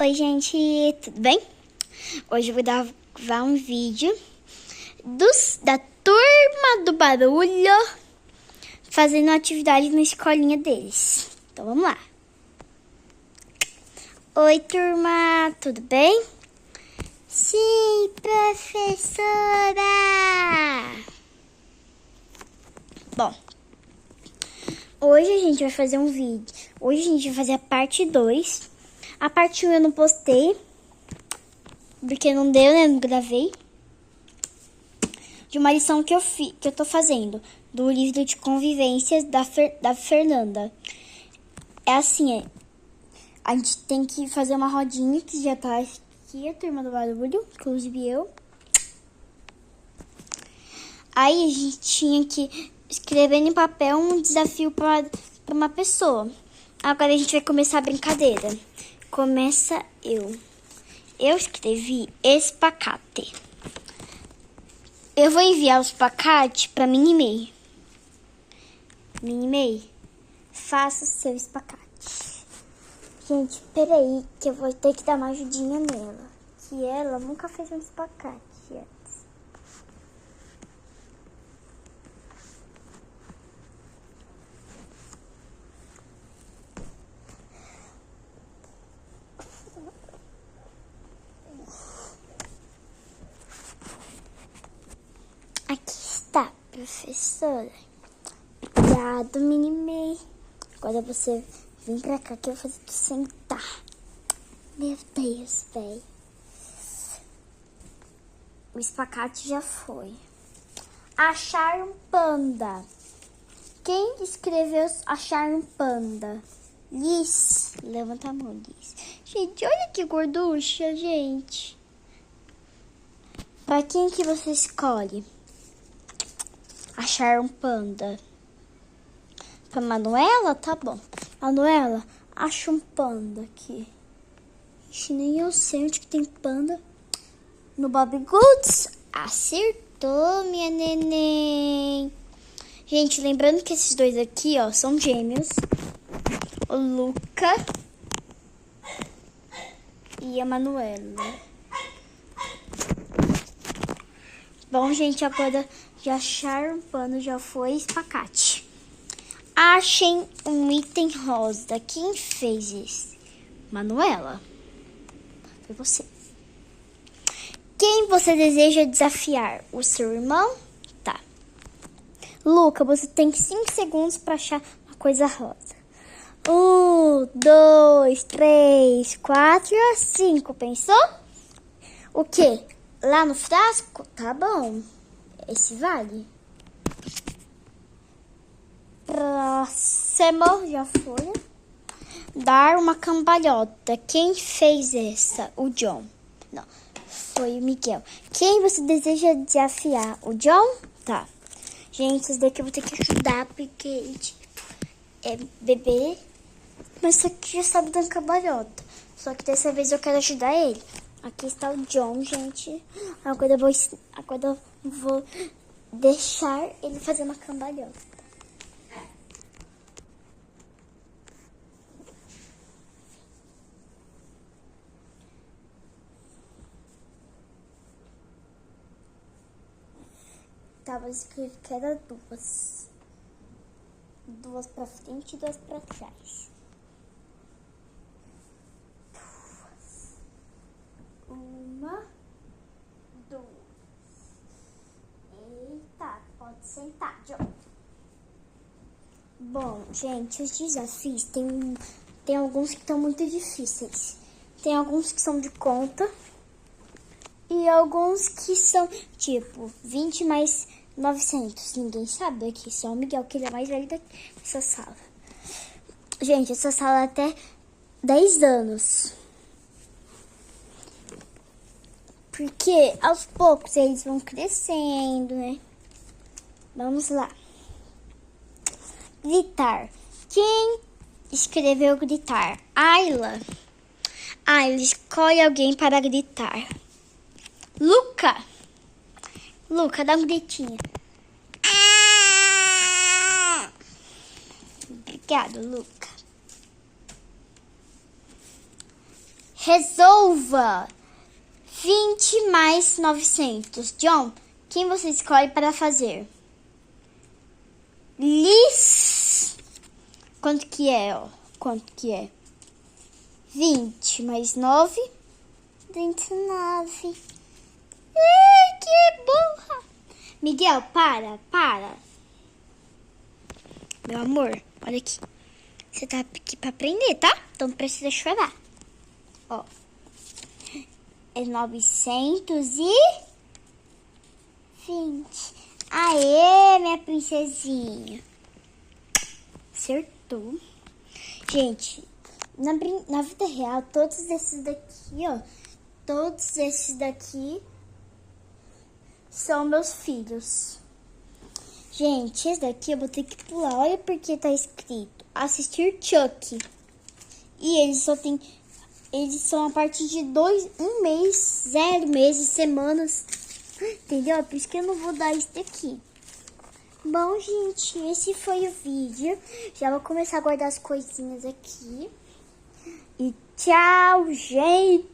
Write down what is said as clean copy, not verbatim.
Oi, gente, tudo bem? Hoje eu vou gravar um vídeo da turma do barulho fazendo atividade na escolinha deles. Então vamos lá. Oi, turma, tudo bem? Sim, professora! Bom, hoje a gente vai fazer um vídeo. Hoje a gente vai fazer a parte 2. A parte 1 eu não postei, porque não deu, né? Não gravei. De uma lição que eu tô fazendo, do livro de convivências da Fernanda. É assim, a gente tem que fazer uma rodinha, que já tá aqui, a turma do barulho, inclusive eu. Aí a gente tinha que escrever em papel um desafio para uma pessoa. Agora a gente vai começar a brincadeira. Começa eu. Eu escrevi espacate. Eu vou enviar o espacate para Minimei. Minimei, faça o seu espacate. Gente, peraí, que eu vou ter que dar uma ajudinha nela. Que ela nunca fez um espacate antes. Aqui está, professora. Obrigado, Minimei. Agora você vem pra cá que eu vou fazer tu sentar. Meu Deus, velho. O espacate já foi. Achar um panda. Quem escreveu achar um panda? Liz. Levanta a mão, Liz. Gente, olha que gorducha, gente. Pra quem que você escolhe? Achar um panda. Pra Manuela? Tá bom. Manuela, acha um panda aqui. Ixi, nem eu sei onde que tem panda. No Bob Goods. Acertou, minha neném. Gente, lembrando que esses dois aqui, ó, são gêmeos. O Luca e a Manuela. Bom, gente, agora de achar um pano já foi espacate. Achem um item rosa. Quem fez isso? Manuela. Foi você. Quem você deseja desafiar? O seu irmão? Tá. Luca, você tem 5 segundos para achar uma coisa rosa. 1, 2, 3, 4, 5. Pensou? O quê? Lá no frasco? Tá bom. Esse vale. Próximo, já foi. Dar uma cambalhota. Quem fez essa? O John. Não, foi o Miguel. Quem você deseja desafiar? O John? Tá. Gente, isso daqui eu vou ter que ajudar, porque gente, é bebê. Mas isso aqui já sabe dar cambalhota. Só que dessa vez eu quero ajudar ele. Aqui está o John, gente. Agora eu vou deixar ele fazer uma cambalhota. Tava escrito que era duas. Duas pra frente e duas pra trás. Uma, duas. Eita, pode sentar, John. Bom, gente, os desafios tem alguns que estão muito difíceis. Tem alguns que são de conta. E alguns que são, tipo, 20 mais 900. Ninguém sabe daqui, só o Miguel, que ele é mais velho dessa sala. Gente, essa sala é até 10 anos. Porque aos poucos eles vão crescendo, né? Vamos lá. Gritar. Quem escreveu gritar? Ayla. Ayla, escolhe alguém para gritar. Luca, dá um gritinho. Obrigado, Luca. Resolva 20 mais 900. John, quem você escolhe para fazer? Liz. Quanto que é, ó? Quanto que é? 20 mais 9. 29. Ai, que burra. Miguel, para. Meu amor, olha aqui. Você tá aqui pra aprender, tá? Então não precisa chorar. Ó. É 920. Aê, minha princesinha. Acertou. Gente, na vida real, todos esses daqui, ó. Todos esses daqui são meus filhos. Gente, esse daqui eu vou ter que pular. Olha porque tá escrito assistir Chuck. E eles são a partir de 1 mês, 0 meses, semanas. Entendeu? É por isso que eu não vou dar isso daqui. Bom, gente, esse foi o vídeo. Já vou começar a guardar as coisinhas aqui. E tchau, gente!